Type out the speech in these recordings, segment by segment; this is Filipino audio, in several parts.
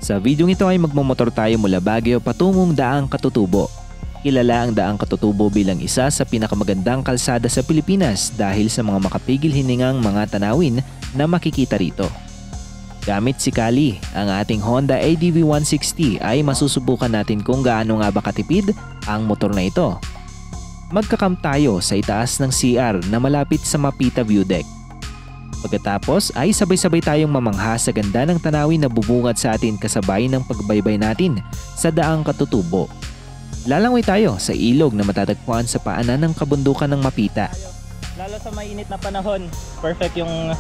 Sa video ito ay magmomotor tayo mula Baguio patungong Daang Katutubo. Kilala ang Daang Katutubo bilang isa sa pinakamagandang kalsada sa Pilipinas dahil sa mga makapigil hiningang mga tanawin na makikita rito. Gamit si Kali, ang ating Honda ADV 160 ay masusubukan natin kung gaano nga ba katipid ang motor na ito. Magka-camp tayo sa itaas ng CR na malapit sa Mapita View Deck. Pagkatapos ay sabay-sabay tayong mamangha sa ganda ng tanawin na bubungad sa atin kasabay ng pagbaybay natin sa Daang Katutubo. Lalangoy tayo sa ilog na matatagpuan sa paanan ng kabundukan ng Mapita. Lalo sa mainit na panahon, perfect yung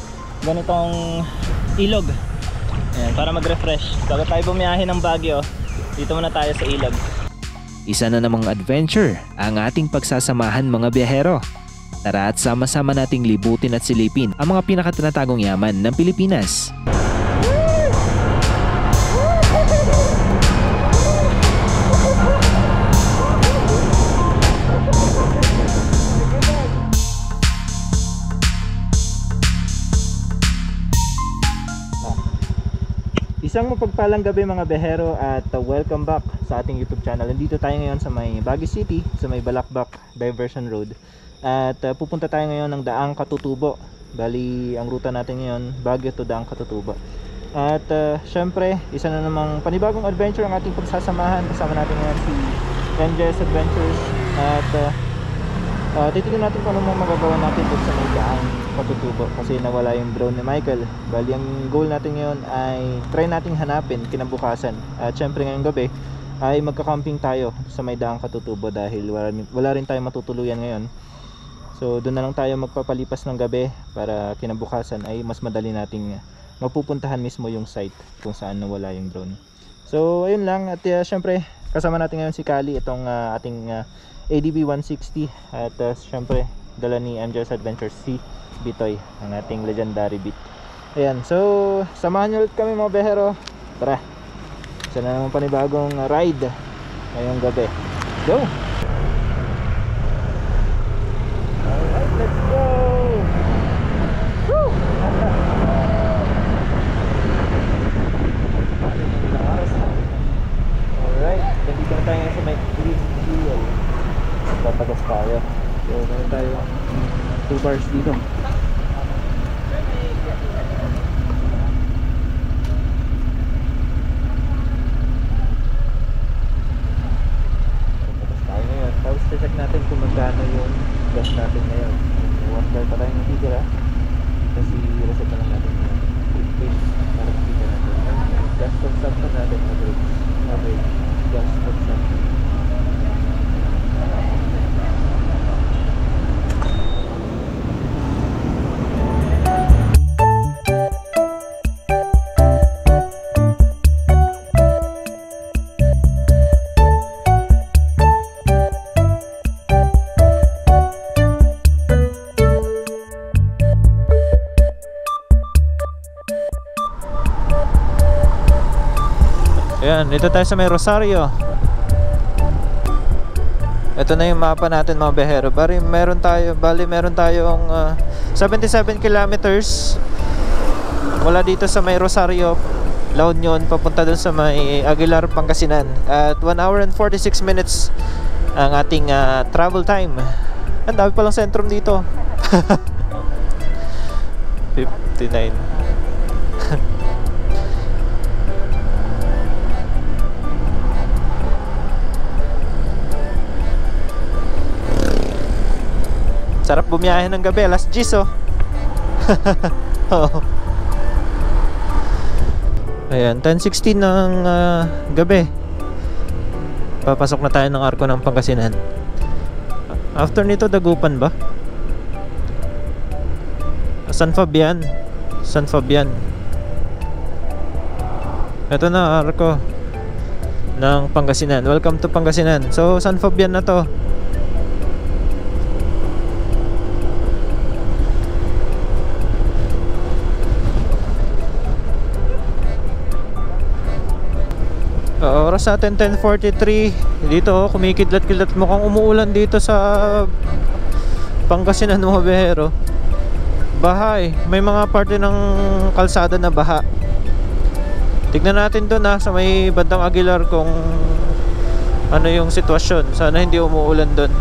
ganitong ilog. Ayan, para mag-refresh. Bago tayo bumiyahe ng Baguio, dito muna tayo sa ilog. Isa na namang adventure ang ating pagsasamahan mga biyahero. Tara at sama-sama nating libutin at silipin ang mga pinakatinatagong yaman ng Pilipinas. Isang mapagpalang gabi mga behero at welcome back sa ating YouTube channel. Nandito tayo ngayon sa may Baguio City, sa may Balakbak Diversion Road. At pupunta tayo ngayon ng Daang Katutubo. Bali, ang ruta natin ngayon, Baguio to Daang Katutubo. At syempre, isa na namang panibagong adventure ang ating pagsasamahan. Kasama natin ngayon si NJS Adventures. At titignan natin kung ano mga magagawa natin dito sa may Daang Katutubo. Kasi nawala yung drone ni Michael. Bali, ang goal natin ngayon ay try nating hanapin kinabukasan. At syempre ngayong gabi ay magka-camping tayo sa may Daang Katutubo dahil wala rin tayo matutuluyan ngayon. So doon na lang tayo magpapalipas ng gabi para kinabukasan ay mas madali nating mapupuntahan mismo yung site kung saan nawala yung drone. So ayun lang at syempre kasama natin ngayon si Kali, itong ating ADV 160 at syempre dala ni MJ's Adventures si Bitoy, ang ating legendary beat. Ayan, so samahan nyo ulit kami mga behero. Tara, isa na naman panibagong ride ngayong gabi. Go! Let's go! Woo! Alright, nandito na tayo sa may green fuel. Tatagas tayo. So, meron tayo 2 bars dito. Tatagas tayo ngayon. Tapos check natin kung magkano yung gas natin ngayon. 1 bar pa tayo natitira kasi reset na lang natin yung prepaid para makita natin yung gas consumption natin, average gas consumption. Ayan, dito tayo sa may Rosario. Ito na yung mapa natin mga behero. Bali meron tayong 77 kilometers wala dito sa may Rosario, La Union, papunta dun sa may Aguilar, Pangasinan. At 1 hour and 46 minutes ang ating travel time. Ang dami palang sentrum dito. 59. Sarap bumiyahe ng gabi, alas 10 oh. Oh. Ayan, 10:16 ng gabi. Papasok na tayo ng Arco ng Pangasinan. After nito, Dagupan ba? San Fabian. San Fabian. Ito na, Arco ng Pangasinan. Welcome to Pangasinan. So, San Fabian na to. Oras natin 10:43. Dito kumikidlat-kidlat, mukhang umuulan dito sa Pangasinan mga behero. Baha eh. May mga parte ng kalsada na baha. Tignan natin doon sa may bandang Aguilar kung ano yung sitwasyon. Sana hindi umuulan doon.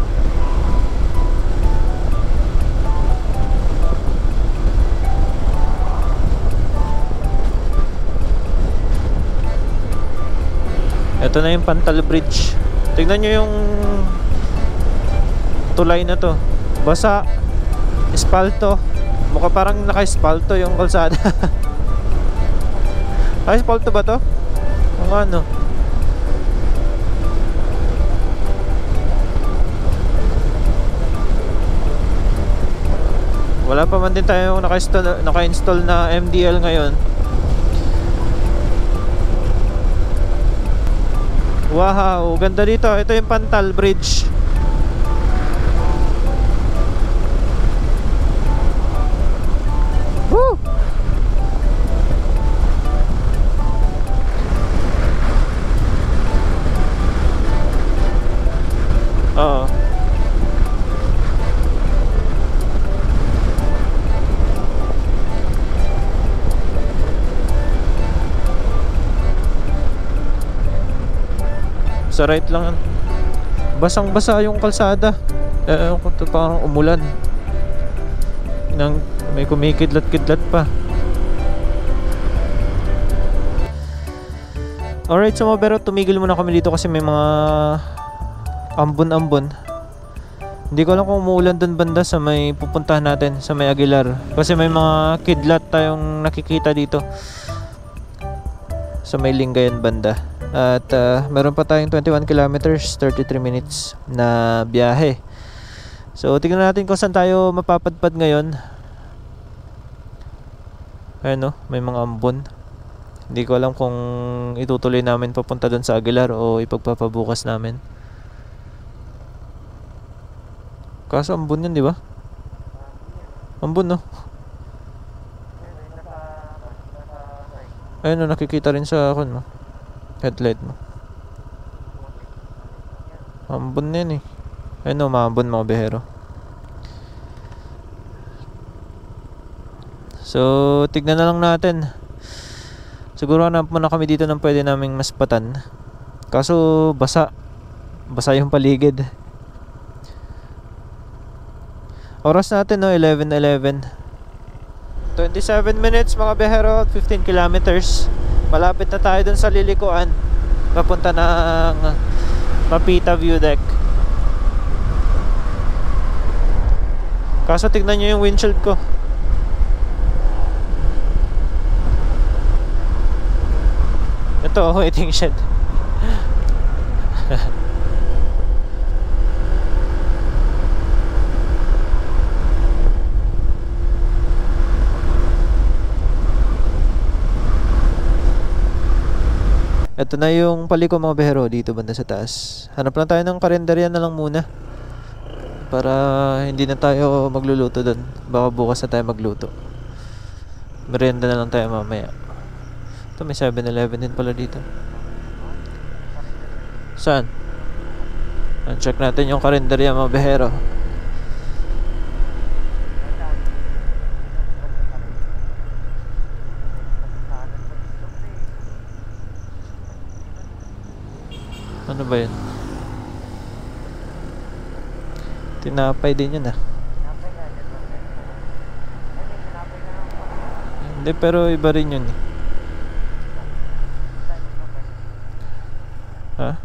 Ito na yung Pantal Bridge. Tignan nyo yung tulay na to. Basa. Espalto. Mukha parang naka-espalto yung kalsada. Naka-espalto ba to? Kung ano. Wala pa man din tayo naka-install na MDL ngayon. Wow, ganda dito. Ito yung Pantal Bridge. Woo! Oo. Sa right lang. Basang-basa yung kalsada. Parang umulan. May kumikidlat-kidlat pa. Alright, so pero tumigil muna kami dito kasi may mga ambon-ambon. Hindi ko alam kung umuulan dun banda sa may pupuntahan natin, sa may Aguilar. Kasi may mga kidlat tayong nakikita dito sa may Lingayen banda. At meron pa tayong 21 kilometers, 33 minutes na biyahe. So tingnan natin kung saan tayo mapapadpad ngayon. Ayan may mga ambon. Hindi ko alam kung itutuloy namin papunta doon sa Aguilar o ipagpapabukas namin. Kaso ambon yun, di ba? Ambon, no? Ayun, nakikita rin sa headlight mo. Ambon na yan eh. Ayun, maambon mga behero. So, tignan na lang natin. Siguro hanap muna kami dito ng pwede naming maspatan. Kaso, basa. Basa yung paligid. Oras natin 11:11. 27 minutes mga behero, 15 kilometers. Malapit na tayo dun sa lilikuan. Papunta ng Mapita View Deck. Kaso tignan nyo yung windshield ko. Ito, waiting shed. Ito na yung paliko mga behero dito banda sa taas. Hanap lang tayo ng karinderya na lang muna para hindi na tayo magluluto doon. Baka bukas na tayo magluto. Merienda na lang tayo mamaya. Ito may 7-Eleven din pala dito. Saan? Check natin yung karinderya mga behero. Ano ba yun? Tinapay din yun Hindi, pero iba rin yun Ha?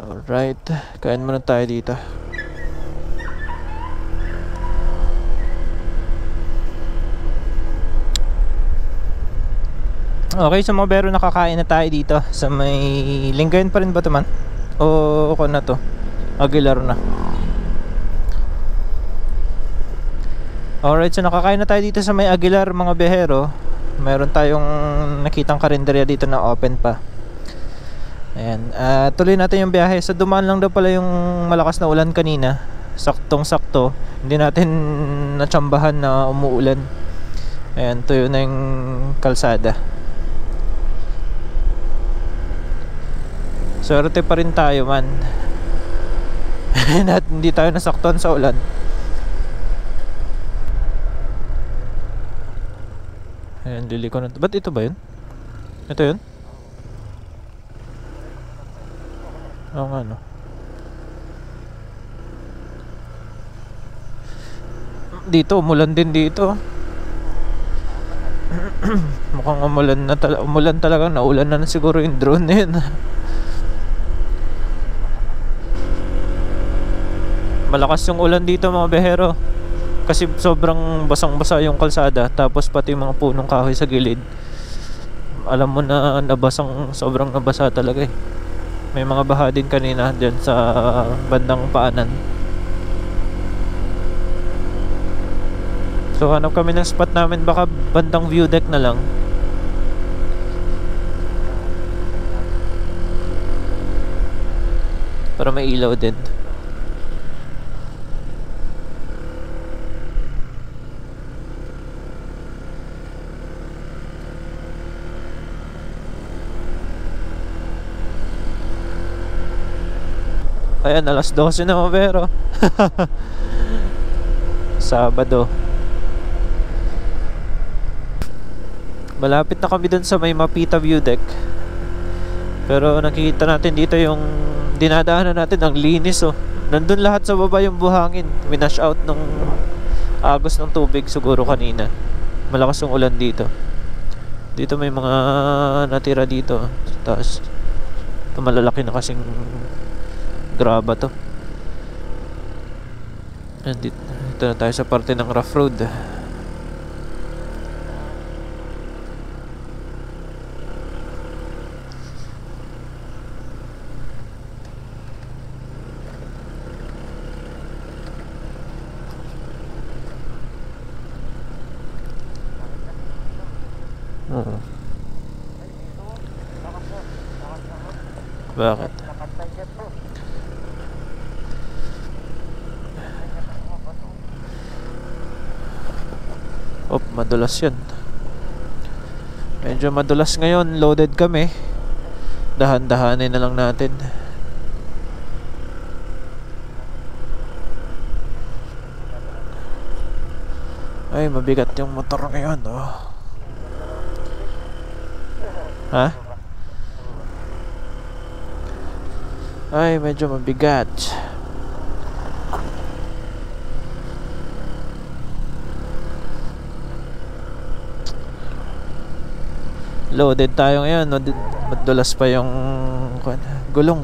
Alright, kain muna tayo dito. Okay, so mga bero, nakakain na tayo dito sa may Lingayen pa rin ba ito man? O ako na to? Aguilar na. Alright, so nakakain na tayo dito sa may Aguilar mga behero. Meron tayong nakitang karinderya dito na open pa. Ayan, tuloy natin yung biyahe. So dumaan lang daw pala yung malakas na ulan kanina. Saktong sakto. Hindi natin natsambahan na umuulan. Ayan, tuyo na yung kalsada. Swerte pa rin tayo man. At hindi tayo nasaktuhan sa ulan. Ayan, liliko na. Ba't ito ba yun? Ito yun? Oo nga, no. Dito, umulan din dito. Mukhang umulan talaga. Naulan na siguro yung drone na yun. Malakas yung ulan dito mga behero. Kasi sobrang basang-basa yung kalsada. Tapos pati mga punong kahoy sa gilid. Alam mo na sobrang nabasa talaga eh. May mga baha din kanina dyan sa bandang paanan. So hanap kami ng spot namin, baka bandang view deck na lang. Para may ilaw din. Ayan, alas 12 na mga pero Sabado. Malapit na kami dun sa may Mapita View Deck. Pero nakikita natin dito yung dinadaanan natin, ang linis oh. Nandun lahat sa baba yung buhangin. Winash out ng agos ng tubig siguro kanina. Malakas yung ulan dito. Dito may mga natira dito. Tapos ito malalaki na kasing graba to. Dito na tayo sa parte ng rough road. Oo. Bakit? Oh, madulas yun. Medyo madulas ngayon. Loaded kami. Dahan-dahanin na lang natin. Ay, mabigat yung motor ngayon oh. Ha? Ay, medyo mabigat. Loaded tayo ngayon. Madulas pa yung gulong.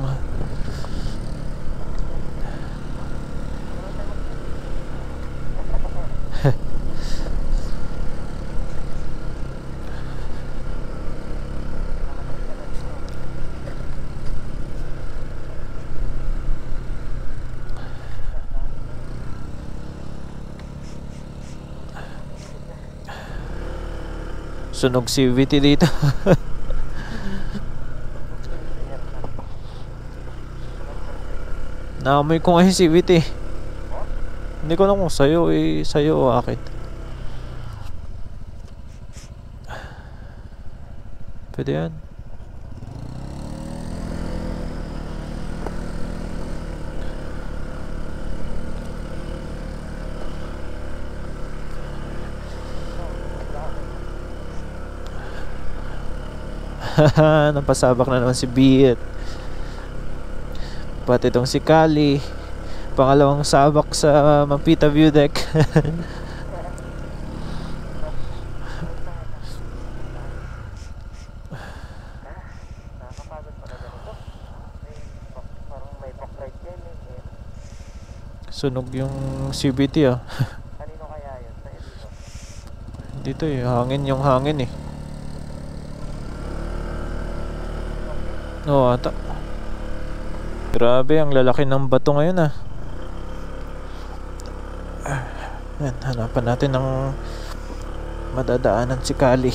Sunog CVT dito. Naamoy ko nga yung CVT. Hindi ko alam kung sa'yo o akin. Pwede yan. Napasabak na naman si Beat. Pati itong si Kali. Pangalawang sabak sa Mapita View Deck. Sunog yung CVT ah. Kanino kaya yun? Dito eh, yung hangin eh. Oo ata. Grabe, ang lalaki ng bato ngayon ah. Yan, hanapan natin ng madadaanan si Kali.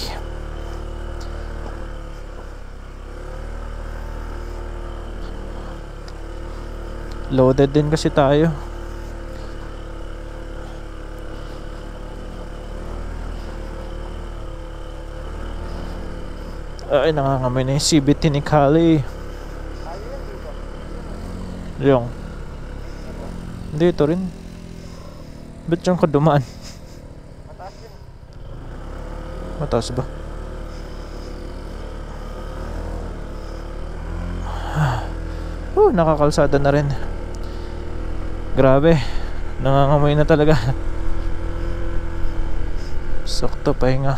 Loaded din kasi tayo. Ay, nangangamoy na yung CVT ni Kali. Yung dito rin. Ba't yung kadumaan? Mataas ba? Nakakalsada na rin. Grabe. Nangangamoy na talaga. Sakto pahinga.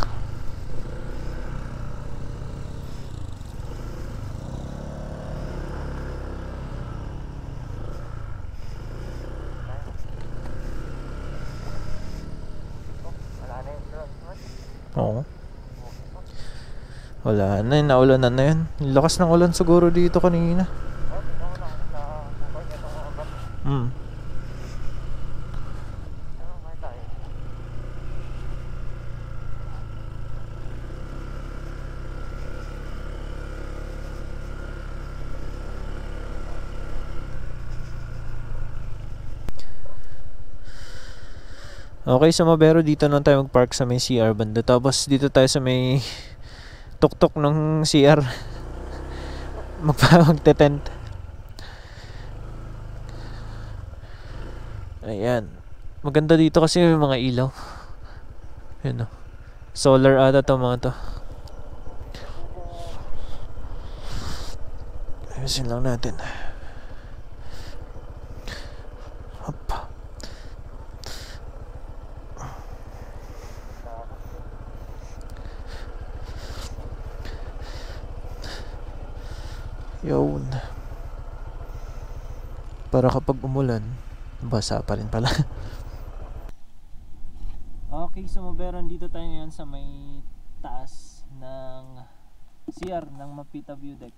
Oo. Wala na, naulanan na yun. Lakas ng ulan siguro dito kanina. Okay, sa Mabero dito na tayo mag-park sa may CR banda. Tapos dito tayo sa may tuktok ng CR. Magte-tent. Ayan. Maganda dito kasi may mga ilaw. Ayan o. Solar ata to mga to. Ayusin lang natin. Hop. Yun. Para kapag umulan, basa pa rin pala. Okay, so Maberon, dito tayo ngayon sa may taas ng CR ng Mapita View Deck.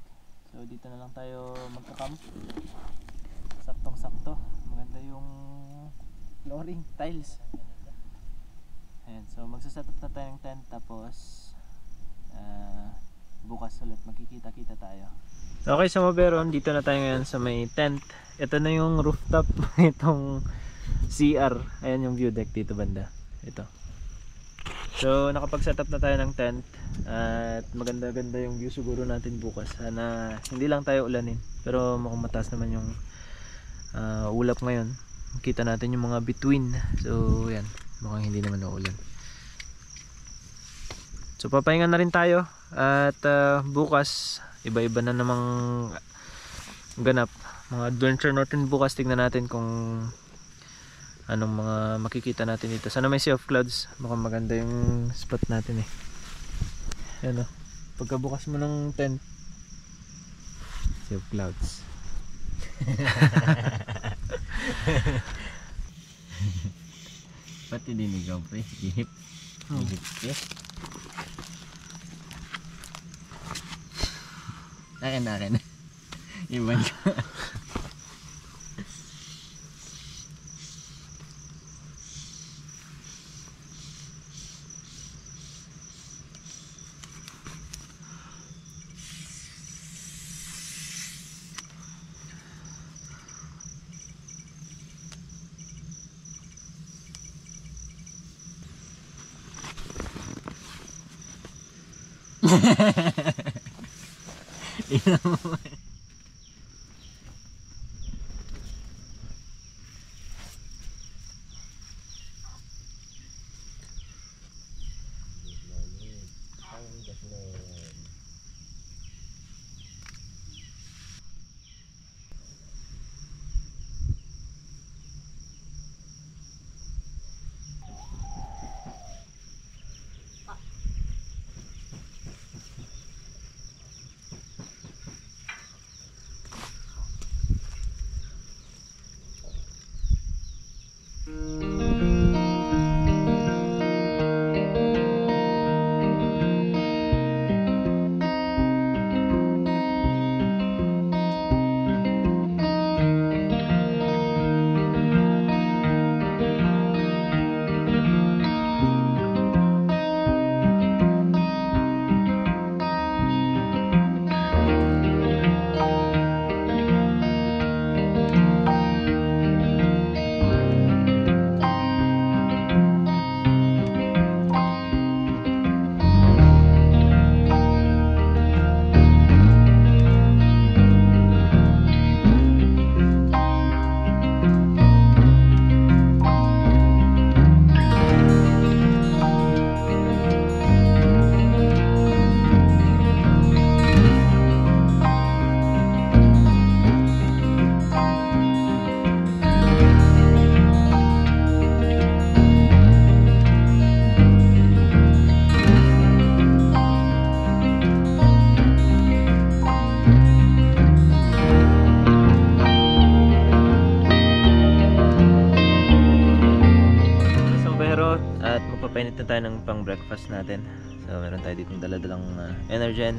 So dito na lang tayo magka-camp. Saktong sakto. Maganda yung flooring, tiles. Ayan, so magsaset-up na tayo ng tent. Tapos bukas ulit magkikita-kita tayo. Okay, so Maberon, dito na tayo ngayon sa may tent. Ito na yung rooftop itong CR. Ayan yung view deck dito banda. Ito. So nakapag-setup na tayo ng tent. At maganda-ganda yung view siguro natin bukas. Sana hindi lang tayo ulanin. Pero mukhang mataas naman yung ulap ngayon. Kita natin yung mga between. So yan, mukhang hindi naman uulan. So papahinga na rin tayo. At bukas iba-iba na namang ganap. Mga adventure natin bukas. Tignan natin kung anong mga makikita natin dito. Sana may sea of clouds. Mukhang maganda yung spot natin eh. Yan o. Pagkabukas mo ng tent, sea of clouds. Pati dinigaw pre. Ihip. Ihip eh. Akin. Iban ka. behero at magpapainit na tayo ng pang breakfast natin. So meron tayo ditong daladalang Energen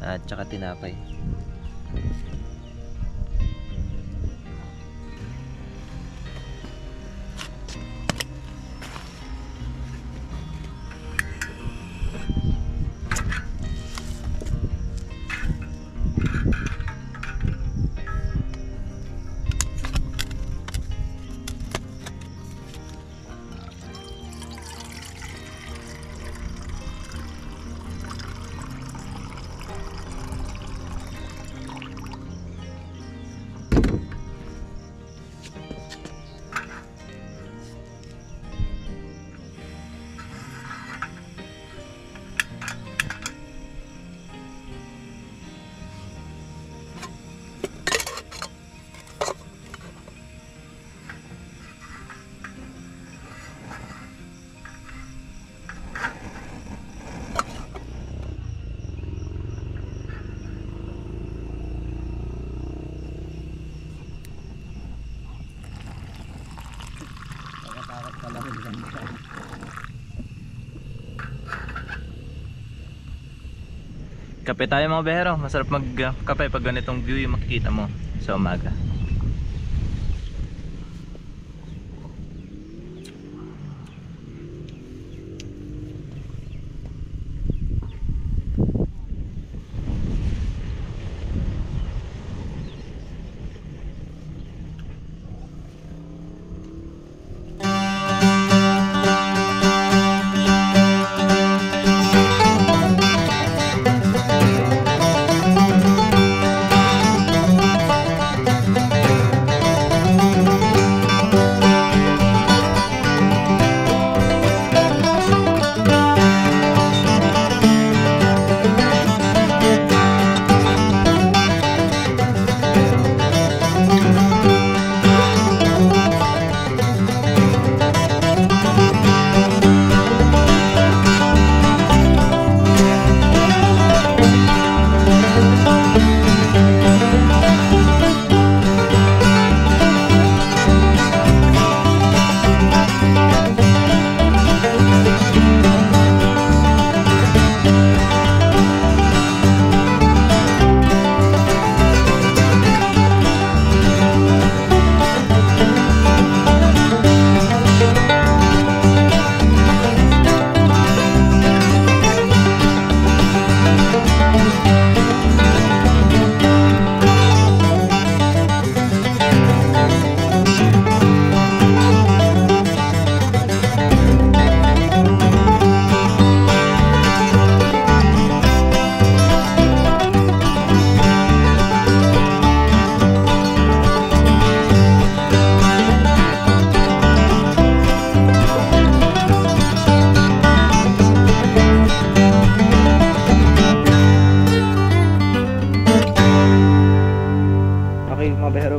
at tsaka tinapay. Kape tayo mga behero. Masarap magkape pag ganitong view yung makikita mo sa umaga.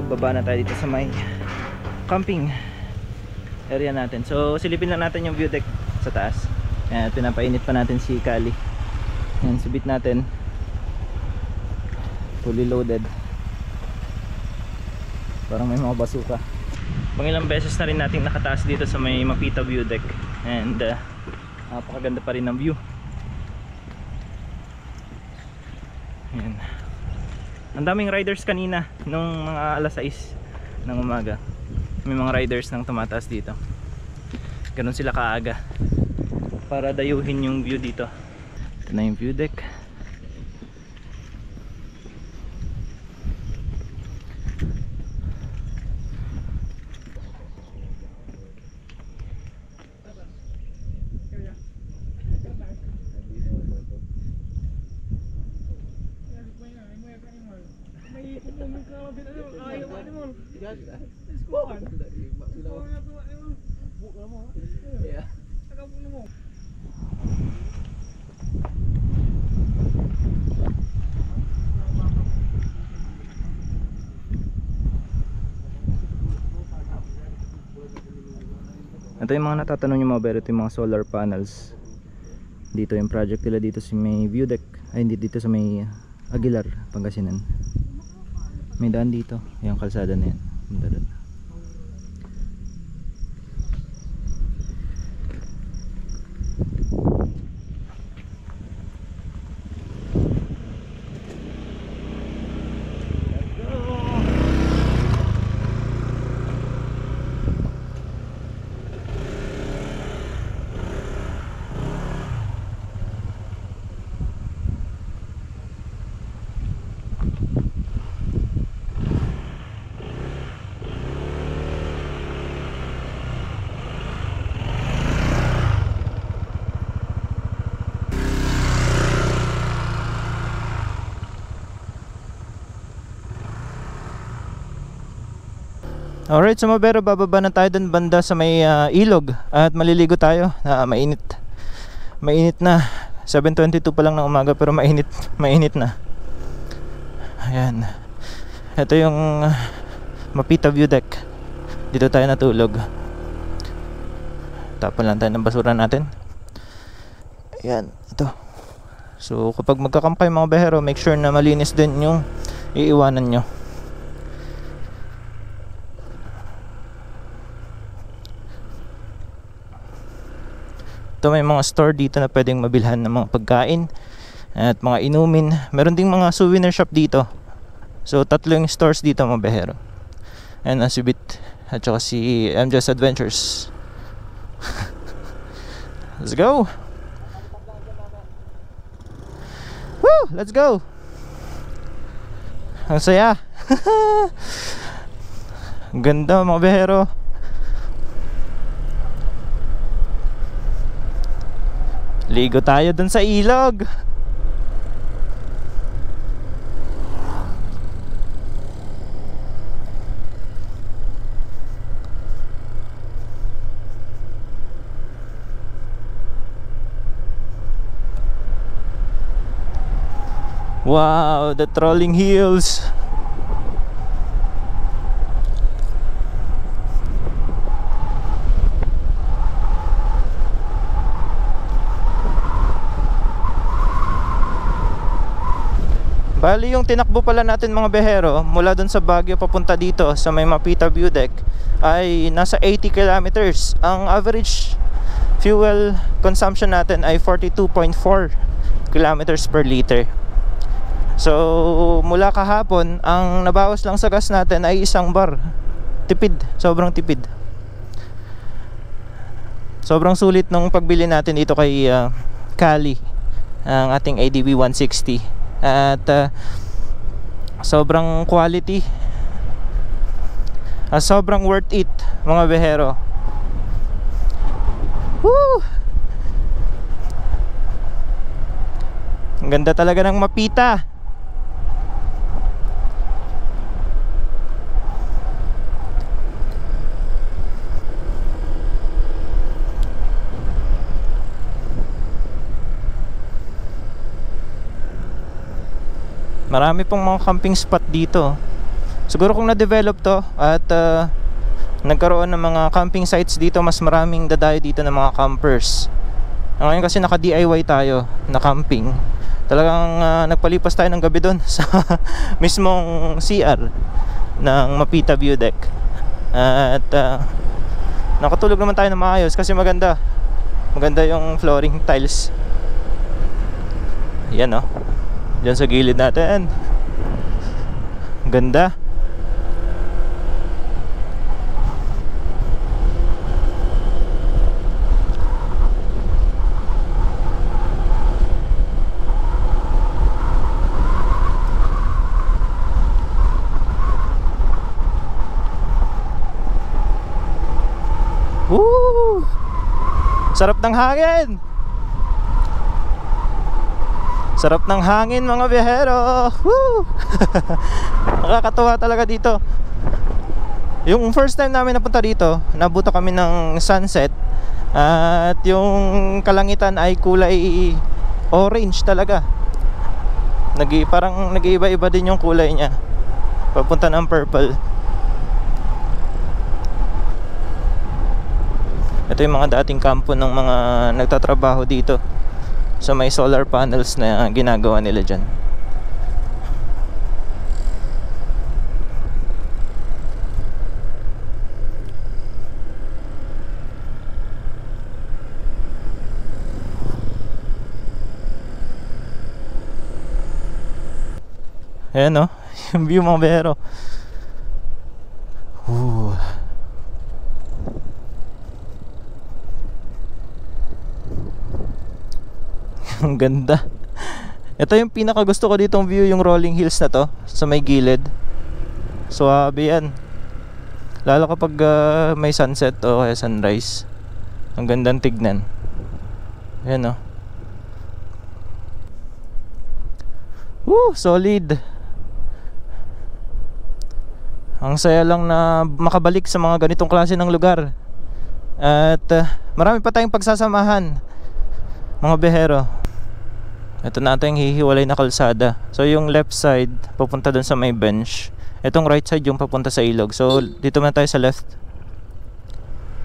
Baba na tayo dito sa may camping area natin. So silipin lang natin yung view deck sa taas. Ayan, pinapainit pa natin si Kali. Ayan, subit natin. Fully loaded. Parang may mga basuka. Pangilang beses na rin natin nakataas dito sa may Mapita view deck. And napakaganda pa rin ng view. Ayan. Ang daming riders kanina nung mga alas 6 ng umaga. May mga riders nang tumataas dito. Ganun sila kaaga para dayuhin yung view dito. Ito na yung view deck. Ito yung mga natatanong nyo mga bero, ito yung mga solar panels. Dito yung project nila dito sa may view deck. Ay hindi, dito sa may Aguilar, Pangasinan. May daan dito, yung kalsada na yan. Alright, so mabero, bababa na tayo dun banda sa may ilog at maliligo tayo. Mainit. Mainit na. 7:22 pa lang ng umaga pero mainit na. Ayan. Ito yung Mapita View Deck. Dito tayo natulog. Tapon lang tayo ng basura natin. Ayan, ito. So kapag magkakampay mga behero, make sure na malinis din yung iiwanan nyo. Ito, may mga store dito na pwedeng mabilhan ng mga pagkain at mga inumin. Meron ding mga souvenir shop dito. So 3 yung stores dito mga behero. And si Bit at saka si MJ's Adventures. Let's go. Woo! Let's go. Ang saya. Ang ganda mga behero. Ligo tayo dun sa ilog. Wow, the trolling hills. Bali yung tinakbo pala natin mga behero mula dun sa Baguio papunta dito sa may Mapita View Deck ay nasa 80 kilometers. Ang average fuel consumption natin ay 42.4 kilometers per liter. So mula kahapon, ang nabawas lang sa gas natin ay 1 bar. Tipid, sobrang tipid. Sobrang sulit nung pagbili natin dito kay Cali, ang ating ADB 160. At sobrang quality, sobrang worth it mga behero. Woo! Ang ganda talaga ng Mapita. Marami pong mga camping spot dito. Siguro kung na-develop to at nagkaroon ng mga camping sites dito, mas maraming dadayo dito ng mga campers. Ngayon kasi naka-DIY tayo na camping. Talagang nagpalipas tayo ng gabi doon sa mismong CR ng Mapita View Deck. At nakatulog naman tayo na maayos kasi maganda. Maganda yung flooring tiles. Yan, oh. Diyan sa gilid natin. Ganda. Woo! Sarap ng hangin. Sarap ng hangin mga biyahero. Woo! Nakakatuwa talaga dito. Yung first time namin napunta dito, nabuta kami ng sunset. At yung kalangitan ay kulay orange talaga. Parang nag-iiba-iba din yung kulay niya. Papunta ng purple. Ito yung mga dating kampo ng mga nagtatrabaho dito sa may solar panels na ginagawa nila dyan. Ayan, oh, yung view mga bero. Ang ganda. Ito yung pinaka gusto ko ditong view, yung rolling hills na to sa may gilid. Suwabe yan. Lalo kapag may sunset o kaya sunrise. Ang gandang tignan. Ayan, oh. Woo! Solid. Ang saya lang na makabalik sa mga ganitong klase ng lugar. At marami pa tayong pagsasamahan, mga behero. Ito na yung hihiwalay na kalsada. So yung left side papunta dun sa may bench, itong right side yung papunta sa ilog. So dito muna tayo sa left.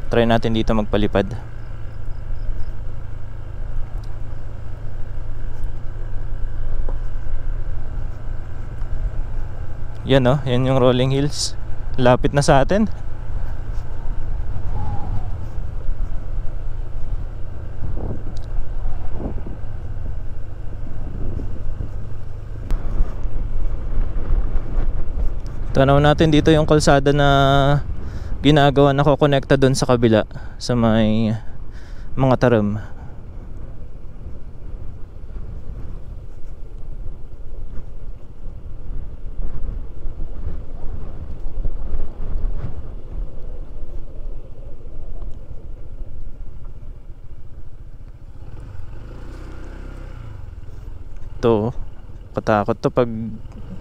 Try natin dito magpalipad. Yan oh, yan yung rolling hills. Lapit na sa atin. Tanaw natin dito yung kalsada na ginagawa na kukonekta doon sa kabila sa may mga taram. Ito, katakot to pag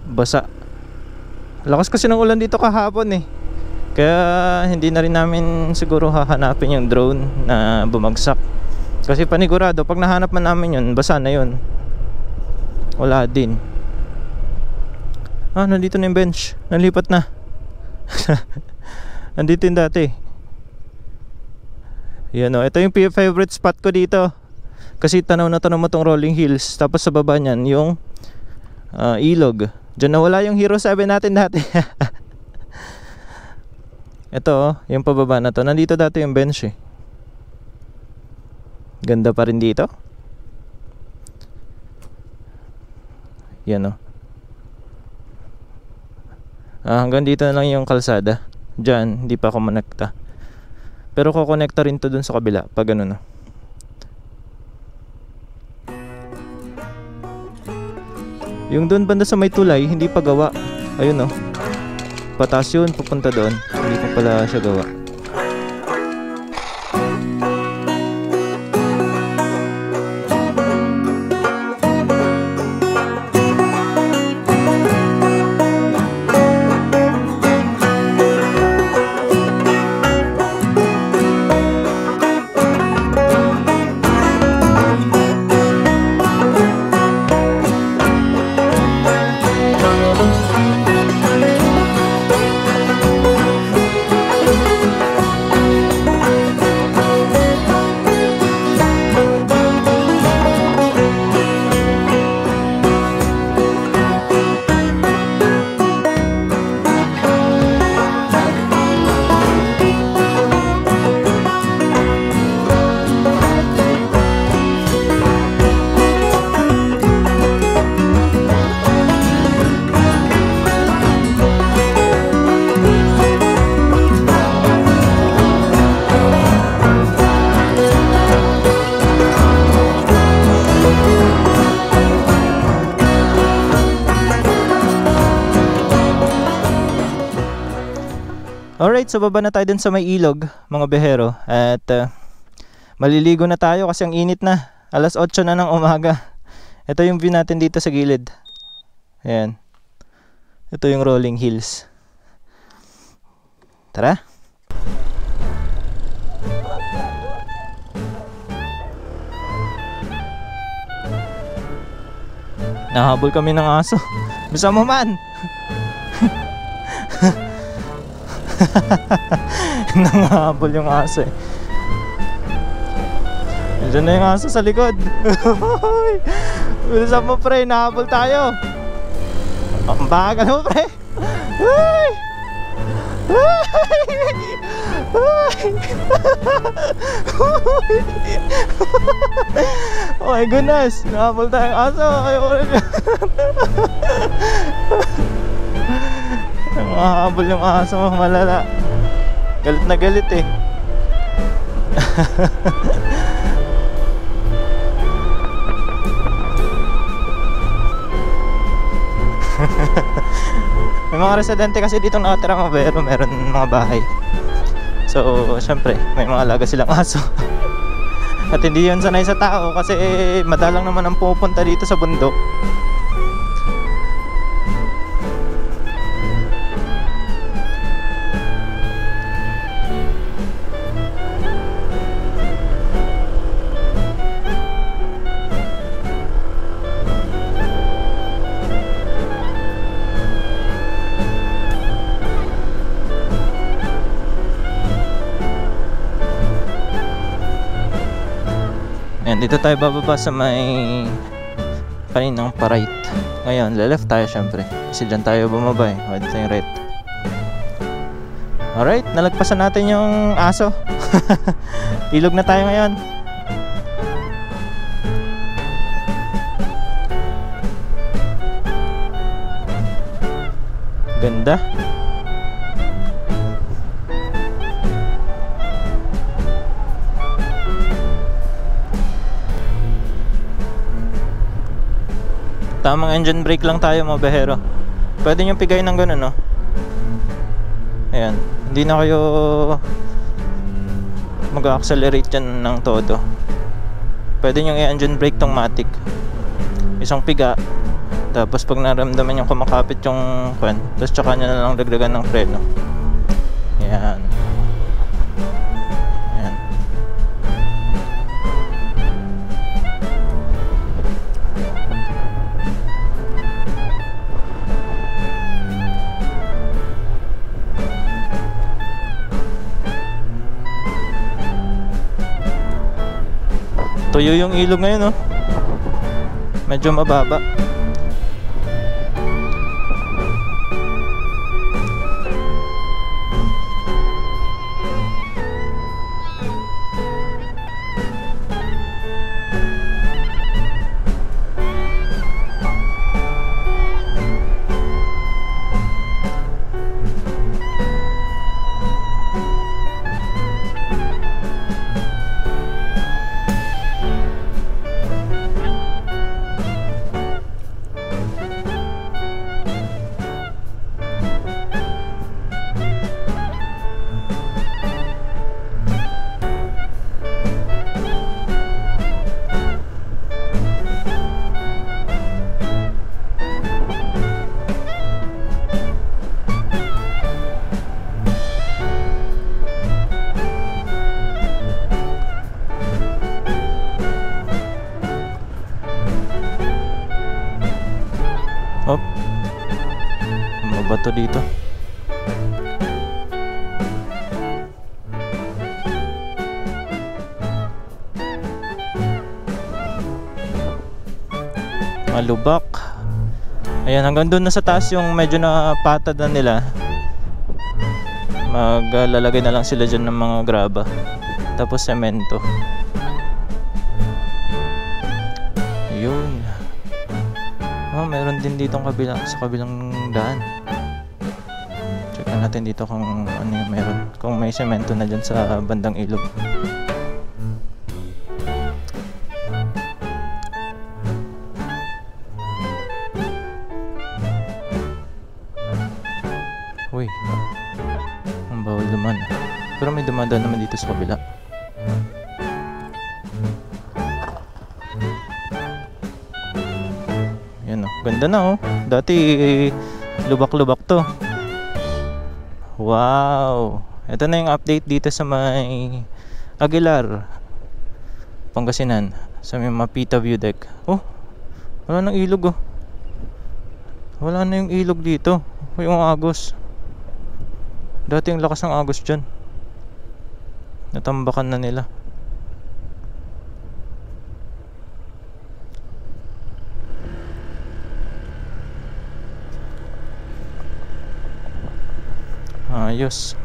basa. Lakas kasi ng ulan dito kahapon eh. Kaya hindi na rin namin siguro hahanapin yung drone na bumagsak. Kasi panigurado pag nahanap man namin yun, basa na yun. Wala din. Ah, nandito na yung bench. Nalipat na. Nandito yung dati. Yan o, ito yung favorite spot ko dito. Kasi tanaw na tanaw mo tong rolling hills. Tapos sa baba nyan yung ilog. Diyan nawala yung Hero 7 natin dati. Ito yung pababa na to. Nandito dati yung bench eh. Ganda pa rin dito. Yan o. Hanggang dito na lang yung kalsada. Diyan hindi pa ako manekta. Pero kukonekta rin to dun sa kabila pag ano na. Yung doon banda sa may tulay, hindi pa gawa. Ayun oh. Pataas yun, pupunta doon. Hindi pa pala siya gawa. Alright, so baba na tayo dun sa may ilog, mga behero. At maliligo na tayo kasi ang init na. Alas 8 na ng umaga. Ito yung view natin dito sa gilid. Ayan. Ito yung rolling hills. Tara. Nahabol kami ng aso. Bisa mo man. Nangahabol yung aso eh. Diyan na yung aso sa likod. Bilisan mo pre, nahabol tayo. Ang bagal mo pre. Oh my goodness, nahabol tayong aso. Nangahabol yung aso, malala. Galit na galit eh. May mga residente kasi dito nakatira mga pero meron mga bahay. So syempre may mga alaga silang aso. At hindi yun sanay sa tao kasi madalang naman ang pupunta dito sa bundok. And dito tayo bababa sa may kaninang pa-right. Ngayon, le-left tayo syempre. Kasi dyan tayo bumaba eh. Pwede tayong right. Alright, nalagpasan natin yung aso. Ilog na tayo ngayon. Ganda. Tamang engine brake lang tayo mga behero. Pwede nyo pigay ng gano'n, no? Ayan, hindi na kayo mag-accelerate dyan ng todo. Pwede nyo i-engine brake tong matic. Isang piga. Tapos pag naramdaman yung kumakapit yung kwan, tapos tsaka nyo na lang dagdagan ng preno. Ayan. Ayan. Tuyo yung ilog ngayon, oh. Medyo mababa. Hop. Mabato dito. Malubak. Ayan, hanggang doon na sa taas yung medyo napatad na nila. Maglalagay na lang sila dyan ng mga graba. Tapos semento. Yun. Oh, meron din dito sa kabilang daan. Check natin dito kung ano yung meron. Kung may semento na dyan sa bandang ilog. Uy, ang bawal duman. Pero may dumadaan naman dito sa kabila. Yan, oh. Ganda na, oh. Dati lubak-lubak to. Wow. Ito na yung update dito sa may Aguilar, Pangasinan, sa may Mapita View Deck. Oh, wala nang ilog, oh. Wala na yung ilog dito. Yung agos. Dati yung lakas ng agos dyan. Natambakan na nila. Ayos.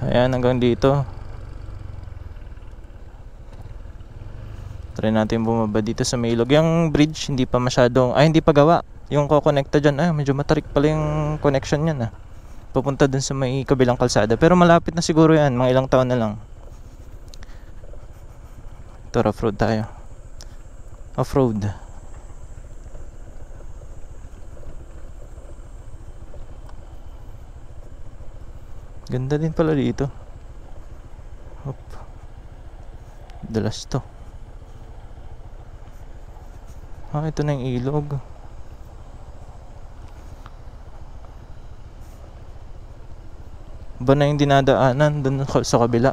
Ayan, hanggang dito. Try natin bumaba dito sa may ilog. Yung bridge hindi pa masyadong, hindi pa gawa. Yung kukonekta dyan, medyo matarik pala yung connection yan, papunta dun sa may kabilang kalsada. Pero malapit na siguro yan, mga ilang taon na lang. Ito, off-road tayo. Off-road. Ganda din pala dito. Hop. Dalas to. Ito na yung ilog. Ba na yung dinadaanan dun sa kabila.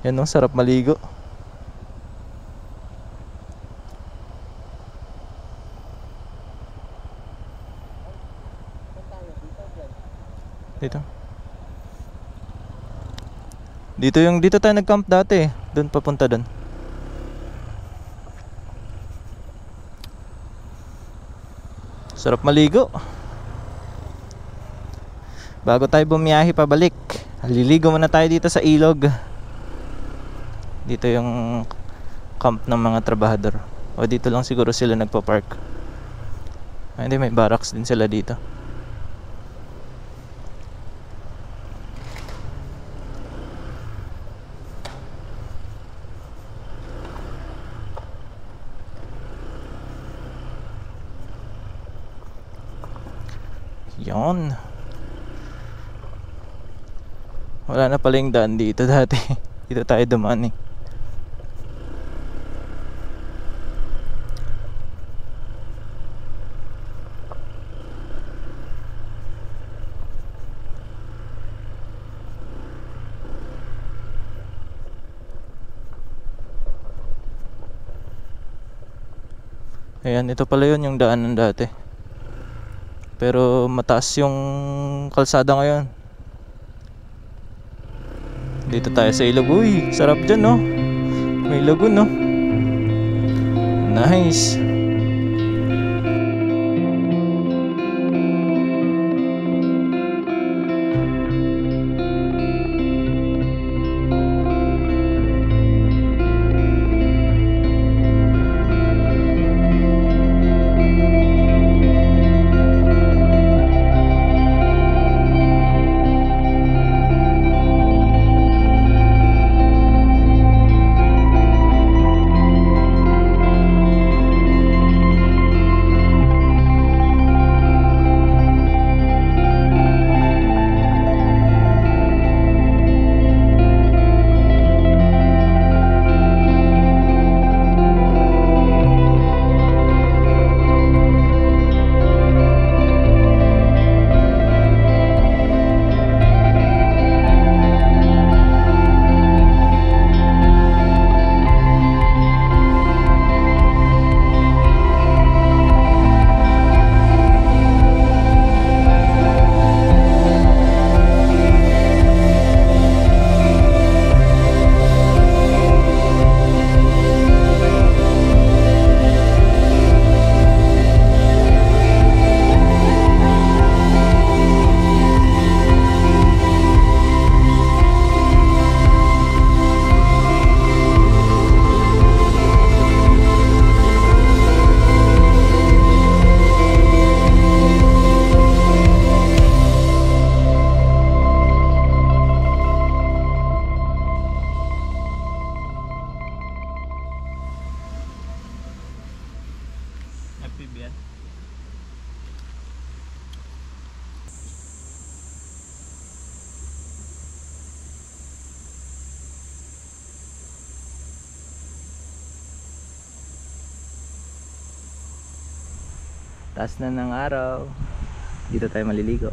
Yan, sarap maligo. Dito. Dito tayo nag-camp dati eh. Doon papunta doon. Sarap maligo. Bago tayo bumiyahe pabalik, liligo muna tayo dito sa ilog. Dito yung camp ng mga trabahador. O dito lang siguro sila nagpa-park. Ay, hindi, may barracks din sila dito. Yon. Wala na pala yung daan dito dati. Dito tayo dumaan eh. Ayan, ito pala yun yung daanan dati. Pero mataas yung kalsada ngayon. Dito tayo sa ilog. Uy, sarap dyan no. May lagoon no. Nice. Taas na ng araw. Dito tayo maliligo.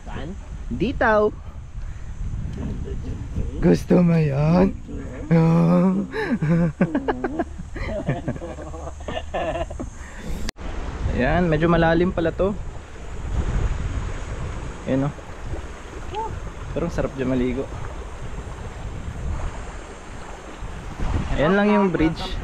Saan? Dito. Gusto mo yan? Oh. Ayan, medyo malalim pala to. Ayan o. Pero ang sarap dyan maligo. Ayan lang yung bridge.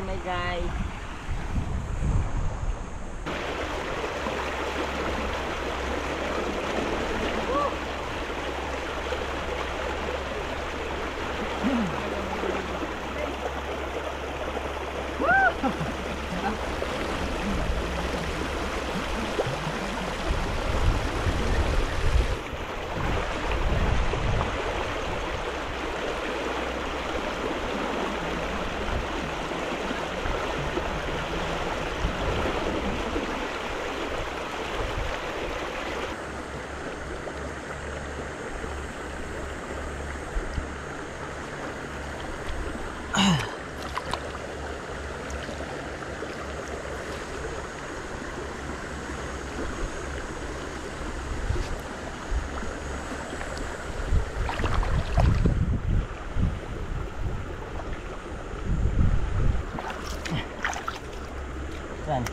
Saan?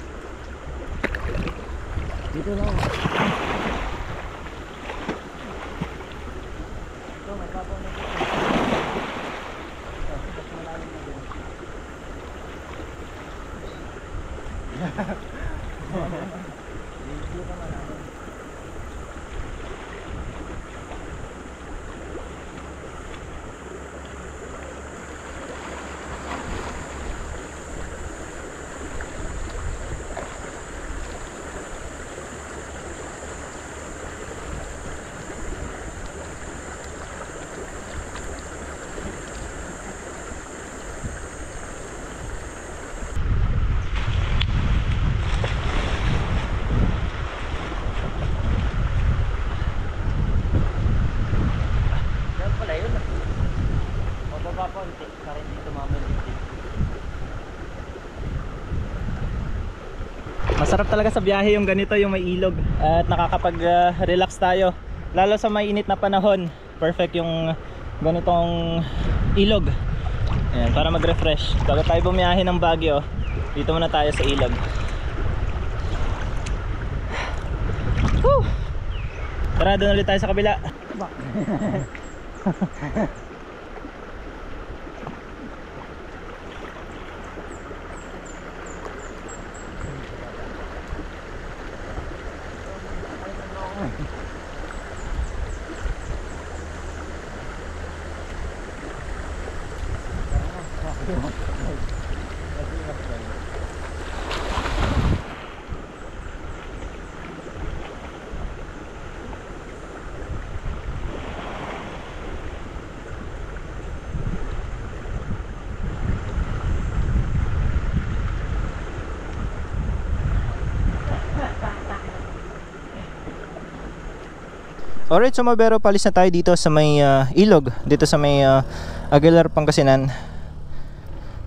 Dito lang. Masarap talaga sa biyahe yung ganito, yung may ilog, at nakakapag-relax tayo lalo sa may init na panahon. Perfect yung ganitong ilog. Ayan, para mag-refresh. Bago tayo bumiyahe ng Baguio, dito muna tayo sa ilog. Woo! Tara, doon ulit tayo sa kabila. Alright, so Mabero, palis na tayo dito sa may ilog, dito sa may Aguilar, Pangasinan.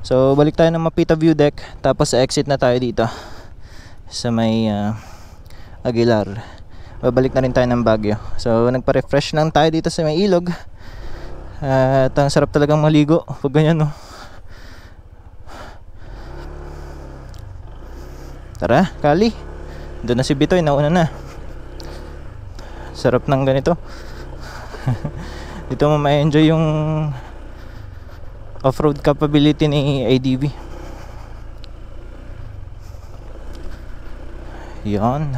So balik tayo ng Mapita View Deck, tapos exit na tayo dito sa may Aguilar. Babalik na rin tayo ng Baguio. So nagpa-refresh lang tayo dito sa may ilog. At ang sarap talagang maligo pag ganyan, no? Tara, Kali. Doon na si Bitoy, nauna na. Sarap ng ganito. Dito mo ma-enjoy yung off-road capability ni ADV. Yan.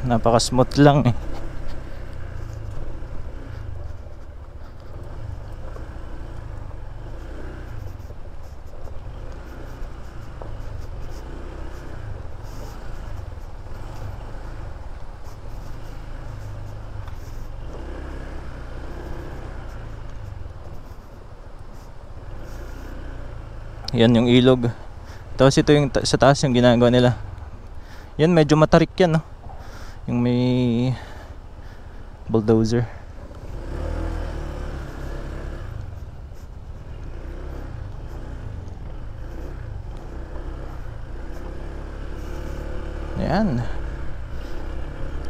Napaka-smooth lang eh. Yan yung ilog. Tapos ito yung sa taas yung ginagawa nila. Yan, medyo matarik yan, no? Yung may bulldozer. Yan.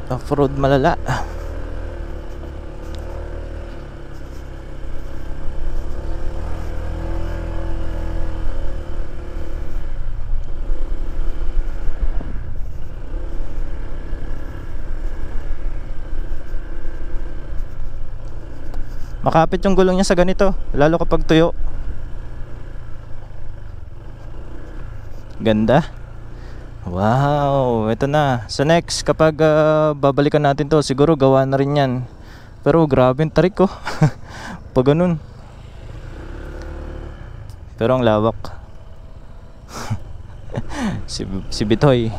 Off-road malala. Makapit yung gulong niya sa ganito, lalo kapag tuyo. Ganda. Wow, ito na. So next, kapag babalikan natin to, siguro gawa na rin yan. Pero grabe yung tarik ko. Pag ganun. Pero ang lawak. si Bitoy.